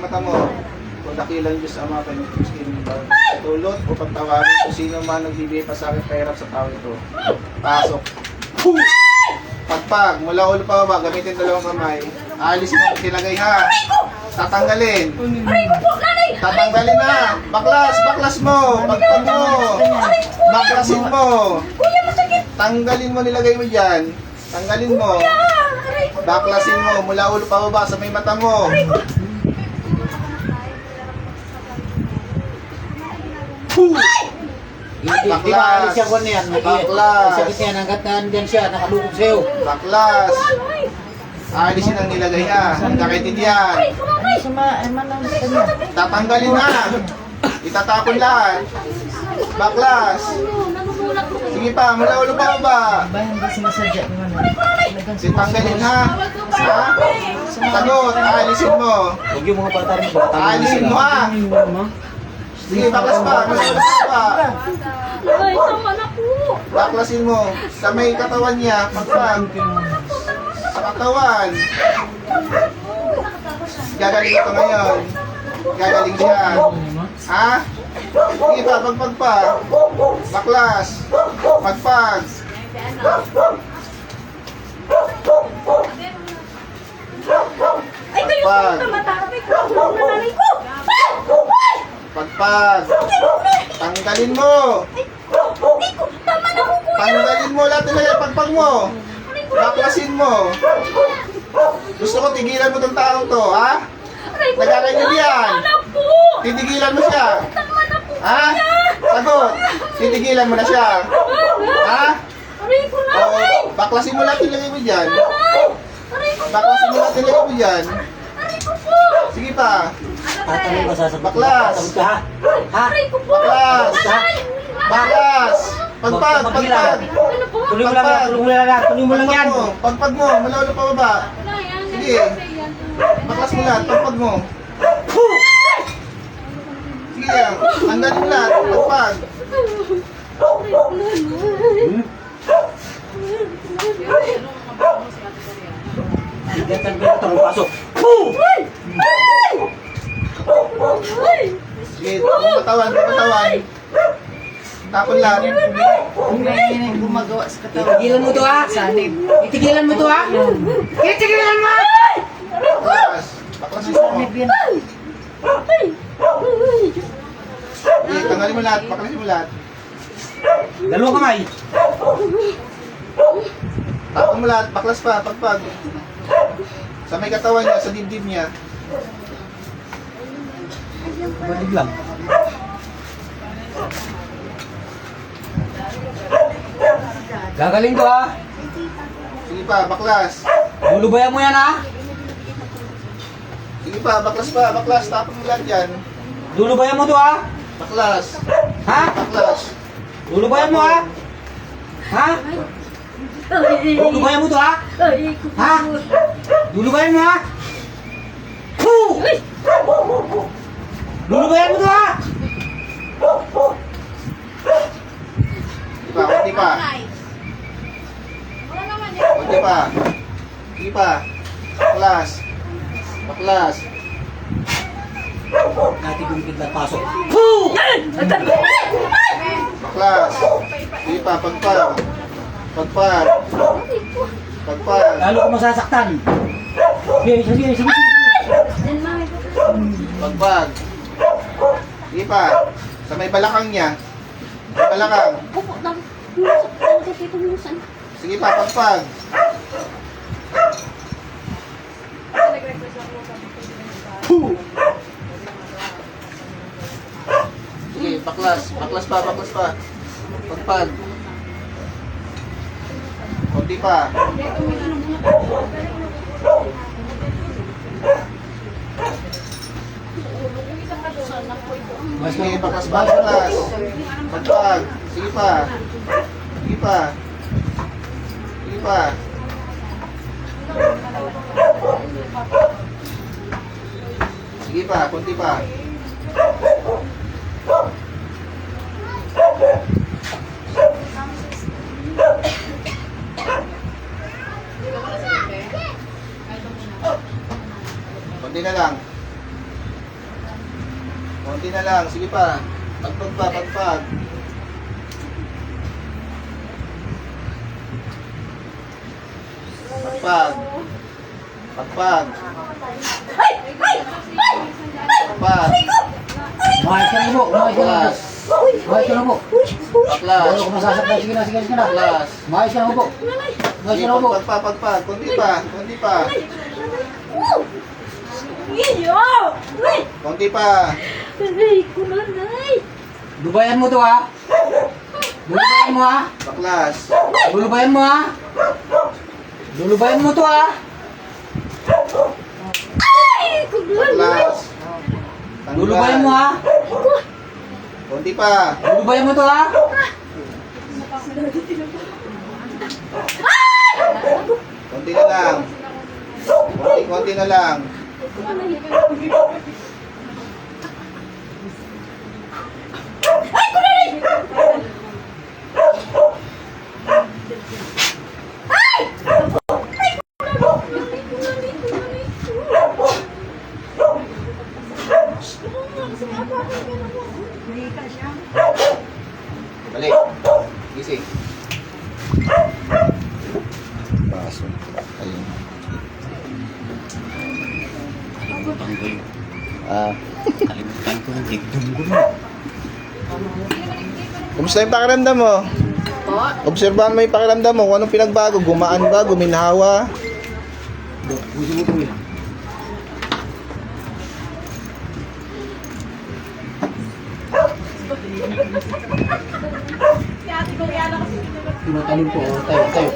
mata mo. Kung dakilang Diyos Ama, tulot o pagtawagin kung sino man nagbibigay pa sa akin kahirap sa tao ito. Pasok. Pagpag, mula ulo pa baba, gamitin dalawang kamay. Aalisin mo, tilagay ha. Tatanggalin. Tatanggalin na. Baklas mo. Pagpag mo. Baklasin mo. Tanggalin mo, nilagay mo dyan. Tanggalin mo. Baklasin mo, mula ulo pa baba sa may mata mo. Di ba alis siya ko niyan? Baklas. Sakit niya, hanggat na andyan siya, nakalukog sa'yo. Baklas. Aalisin ang nilagay ha. Nakaintindihan. Tatanggalin na. Itatapon lahat. Baklas. Sige pa, mula ulo pa baba. Tanggalin ha. Ha? Sagot, aalisin mo. Huwag yung mga bata rin. Aalisin mo ha. Sige, baklas pa. Baklas pa. Ay, tama na po. Baklasin mo. Sa may katawan niya. Pagpag. Sa katawan. Gagaling ito ngayon. Gagaling siya. Ha? Sige pa, pagpag pa. Baklas. Pagpag. Ay, kayo po tamatapik ko. Ang nanay ko. Pagpag. Tanggalin mo. Tama na po po. Tanggalin mo lahat nila yung pagpag mo. Baklasin mo. Gusto ko tigilan mo tong taong to, ha? Nagaganyan yan. Tama na po. Titigilan mo siya. Tama na po. Ha? Sagot. Titigilan mo na siya. Ha? Aray ko na. Oo. Baklasin mo lahat nilagay mo dyan. Aray ko po. Baklasin mo lahat nilagay mo dyan. Aray ko po. Sige pa. Tatanong ka sasagot. Baklas. Sagot ka ha? Ha? Aray ko po. Baklas. Aray. Baklas. Pagpag. Pagpag. Ano po? Tuloy mo lang yan, tuloy mo lang yan, tuloy mo lang yan. Pagpag mo. Mula ulo pa baba. Sige. Baklas mo lahat. Pagpag mo. Sige yan. Tanggalin mo lahat. Pagpag. Gatan ka ito, pasok. Sige. Katawan. Katawan. Tapon lahat. Gumagawa sa katawan. Itigilan mo to ha? Itigilan mo to ha? Itigilan mo! Baklas. Baklasin mo. Sige. Tanggalin mo lahat. Baklasin mo lahat. Dalawang kamay. Tapon mo lahat. Baklas pa. Pagpag. Sa may katawan niya. Sa dibdib niya. Balig lang. Gagaling to ha? Sige pa. Baklas. Lulubayan mo yan ha? Sige pa. Baklas pa. Baklas. Tapon mo lahat yan. Lulubayan mo to ha? Baklas. Ha? Baklas. Lulubayan mo ha? Ha? Lulubayan mo to ha? Aray ko po. Ha? Lulubayan mo ha? Hoo! Lulubayan mo to ha? Sige pa. Kunti pa. Kunti pa. Sige pa. Baklas. Baklas. Natin kumikid lang pasok. Hoo! Baklas. Sige pa. Pagpag. Pagpag. Pagpag. Lalo ko masasaktan. Sige. Pagpag. Sige pa. Sa may balakang niya. Sa balakang. Opo, nang Sige pa. Pagpag. Sige. Baklas. Baklas pa. Baklas pa. Pagpag. Kunti pa. Sige, baklas pa. Baklas. Pagpag. Sige pa. Sige pa. Sige pa. Sige pa, kunti pa. Kunti na lang. Konti na lang. Sige pa. Pagpag pa, pagpag. Pagpag. Pagpag. Ay! Ay! Ay! Pagpag. Mahal ka na po. Mahal ka na po. Baklas. Mahal ka na po. Baklas. Ayaw ko masasaktan. Sige na, sige na, sige na. Baklas. Mahal ka na po. Mahal Sige, ka na po. pagpag pa, pagpag. Konti pa. Konti pa. Iyo! Ay! Konti pa. Aray ko, nanay! Dubayan mo to ha. Dulubayan mo ha. Baklas. Dulubayan mo ha. Dulubayan mo to ha. Ay! Kuglan! Baklas. Dulubayan mo ha. Konti pa. Dulubayan mo to ha. Konti na lang. Konti na lang. Ay! Kunanay! Ay! Ay! Balik. Gising. Baso. Ayun. Kalimutan ko ng digdum ko mo. Kumusta yung pakiramdam mo? Obserbahan mo yung pakiramdam mo kung anong pinagbago. Gumaan ba? Guminhawa? Gusto mo ko yun. Tinatanim ko. Tayo, tayo.